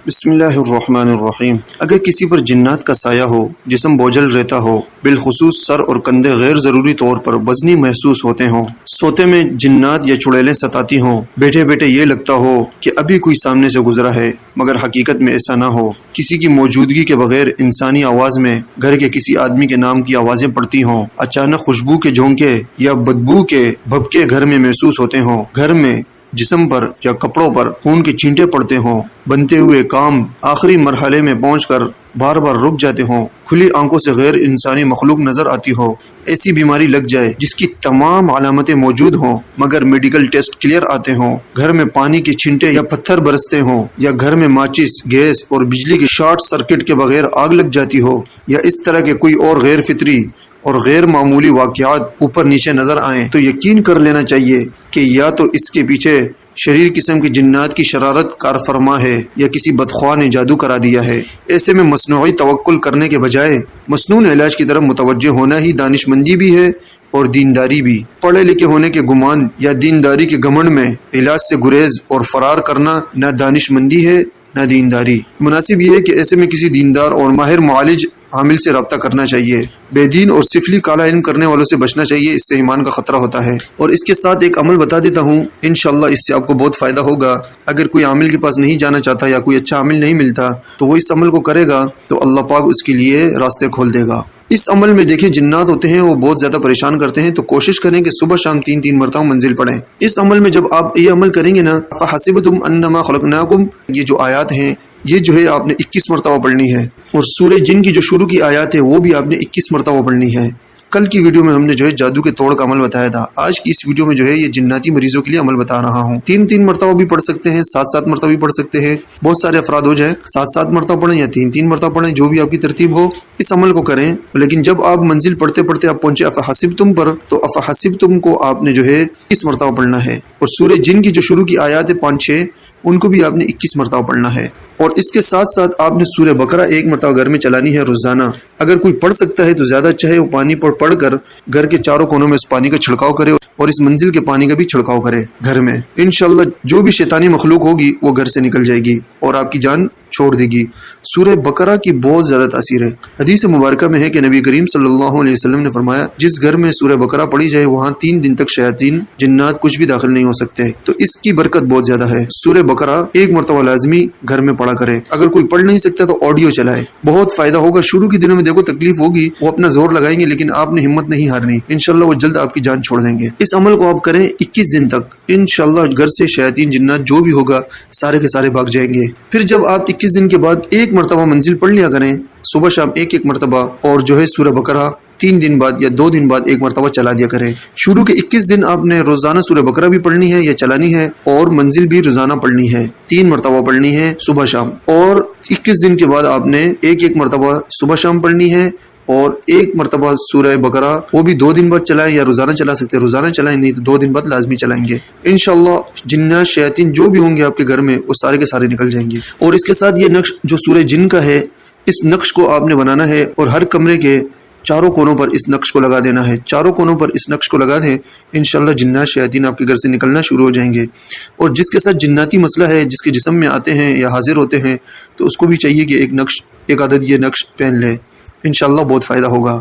بسم اللہ الرحمن الرحیم۔ اگر کسی پر جنات کا سایہ ہو، جسم بوجھل رہتا ہو، بالخصوص سر اور کندھے غیر ضروری طور پر وزنی محسوس ہوتے ہوں، سوتے میں جنات یا چڑیلیں ستاتی ہوں، بیٹھے بیٹھے یہ لگتا ہو کہ ابھی کوئی سامنے سے گزرا ہے مگر حقیقت میں ایسا نہ ہو، کسی کی موجودگی کے بغیر انسانی آواز میں گھر کے کسی آدمی کے نام کی آوازیں پڑتی ہوں، اچانک خوشبو کے جھونکے یا بدبو کے بھبکے گھر میں محسوس ہوتے ہوں، گھر میں جسم پر یا کپڑوں پر خون کے چھینٹے پڑتے ہوں، بنتے ہوئے کام آخری مرحلے میں پہنچ کر بار بار رک جاتے ہوں، کھلی آنکھوں سے غیر انسانی مخلوق نظر آتی ہو، ایسی بیماری لگ جائے جس کی تمام علامتیں موجود ہوں مگر میڈیکل ٹیسٹ کلیئر آتے ہوں، گھر میں پانی کے چھینٹے یا پتھر برستے ہوں، یا گھر میں ماچس، گیس اور بجلی کے شارٹ سرکٹ کے بغیر آگ لگ جاتی ہو، یا اس طرح کے کوئی اور غیر فطری اور غیر معمولی واقعات اوپر نیچے نظر آئیں تو یقین کر لینا چاہیے کہ یا تو اس کے پیچھے شریر قسم کی جنات کی شرارت کار فرما ہے یا کسی بدخواہ نے جادو کرا دیا ہے۔ ایسے میں مصنوعی توکل کرنے کے بجائے مسنون علاج کی طرف متوجہ ہونا ہی دانش مندی بھی ہے اور دینداری بھی۔ پڑھے لکھے ہونے کے گمان یا دینداری کے گھمنڈ میں علاج سے گریز اور فرار کرنا نہ دانش مندی ہے نہ دینداری۔ مناسب یہ ہے کہ ایسے میں کسی دیندار اور ماہر معالج عامل سے رابطہ کرنا چاہیے، بے دین اور سفلی کالا علم کرنے والوں سے بچنا چاہیے، اس سے ایمان کا خطرہ ہوتا ہے۔ اور اس کے ساتھ ایک عمل بتا دیتا ہوں، انشاءاللہ اس سے آپ کو بہت فائدہ ہوگا۔ اگر کوئی عامل کے پاس نہیں جانا چاہتا یا کوئی اچھا عامل نہیں ملتا تو وہ اس عمل کو کرے گا تو اللہ پاک اس کے لیے راستے کھول دے گا۔ اس عمل میں دیکھیں جنات ہوتے ہیں، وہ بہت زیادہ پریشان کرتے ہیں، تو کوشش کریں کہ صبح شام 3 مرتبہ منزل پڑھیں۔ اس عمل میں جب آپ یہ عمل کریں گے نا، فَحَسِبْتُمْ أَنَّمَا خَلَقْنَاكُمْ، یہ جو آیات ہیں یہ جو ہے آپ نے 21 مرتبہ پڑھنی ہے، اور سورہ جن کی جو شروع کی آیات ہے وہ بھی آپ نے 21 مرتبہ پڑھنی ہے۔ کل کی ویڈیو میں ہم نے جو ہے جادو کے توڑ کا عمل بتایا تھا، آج کی اس ویڈیو میں جو ہے یہ جناتی مریضوں کے لیے عمل بتا رہا ہوں۔ 3 مرتبہ بھی پڑھ سکتے ہیں، 7 مرتبہ بھی پڑھ سکتے ہیں، بہت سارے افراد ہو جائیں 7 مرتبہ پڑھیں یا 3 مرتبہ پڑھیں، جو بھی آپ کی ترتیب ہو اس عمل کو کریں۔ لیکن جب آپ منزل پڑھتے پڑھتے آپ پہنچے افحسبتم پر، تو افحسبتم کو آپ نے جو ہے 21 مرتبہ پڑھنا ہے، اور سورہ جن کی جو شروع کی آیات ہے 5-6 ان کو بھی آپ نے 21 مرتبہ پڑھنا ہے، اور اس کے ساتھ ساتھ آپ نے سورہ بقرہ 1 مرتبہ گھر میں چلانی ہے روزانہ۔ اگر کوئی پڑھ سکتا ہے تو زیادہ اچھا ہے، وہ پانی پر پڑھ کر گھر کے چاروں کونوں میں اس پانی کا چھڑکاؤ کرے اور اس منزل کے پانی کا بھی چھڑکاؤ کرے گھر میں۔ انشاءاللہ جو بھی شیطانی مخلوق ہوگی وہ گھر سے نکل جائے گی اور آپ کی جان چھوڑ دے گی۔ سورہ بقرہ کی بہت زیادہ تاثیر ہے۔ حدیث مبارکہ میں ہے کہ نبی کریم صلی اللہ علیہ وسلم نے فرمایا، جس گھر میں سورہ بقرہ پڑھی جائے وہاں 3 دن تک شیاطین جنات کچھ بھی داخل نہیں ہو سکتے، تو اس کی برکت بہت زیادہ ہے۔ سورہ بقرہ 1 مرتبہ لازمی گھر میں پڑھا کرے، اگر کوئی پڑھ نہیں سکتا تو آڈیو چلائے، بہت فائدہ ہوگا۔ شروع کے دنوں میں دیکھو تکلیف ہوگی، وہ اپنا زور لگائیں گے، لیکن آپ نے ہمت نہیں ہارنی، انشاءاللہ وہ جلد آپ کی جان چھوڑ دیں گے۔ اس عمل کو آپ کریں 21 دن تک، انشاءاللہ گھر سے شیاطین جنات جو بھی ہوگا سارے کے سارے بھاگ جائیں گے۔ پھر جب آپ 21 دن کے بعد 1 مرتبہ منزل پڑھ لیا کریں، صبح شام 1 مرتبہ، اور جو ہے سورہ بقرہ 3 دن بعد یا 2 دن بعد 1 مرتبہ چلا دیا کریں۔ شروع کے 21 دن آپ نے روزانہ سورہ بقرہ بھی پڑھنی ہے یا چلانی ہے، اور منزل بھی روزانہ پڑھنی ہے، 3 مرتبہ پڑھنی ہے صبح شام، اور 21 دن کے بعد آپ نے 1 مرتبہ صبح شام پڑھنی ہے، اور 1 مرتبہ سورہ بقرہ وہ بھی 2 دن بعد چلائیں، یا روزانہ چلا سکتے روزانہ چلائیں، نہیں تو 2 دن بعد لازمی چلائیں گے۔ انشاءاللہ جنات شیاطین جو بھی ہوں گے آپ کے گھر میں وہ سارے کے سارے نکل جائیں گے۔ اور اس کے ساتھ یہ نقش جو سورہ جن کا ہے، اس نقش کو آپ نے بنانا ہے اور ہر کمرے کے چاروں کونوں پر اس نقش کو لگا دینا ہے، چاروں کونوں پر اس نقش کو لگا دیں، انشاءاللہ جنات شیاطین آپ کے گھر سے نکلنا شروع ہو جائیں گے۔ اور جس کے ساتھ جناتی مسئلہ ہے، جس کے جسم میں آتے ہیں یا حاضر ہوتے ہیں، تو اس کو بھی چاہیے کہ ایک عدد یہ نقش پہن لے، انشاءاللہ بہت فائدہ ہوگا۔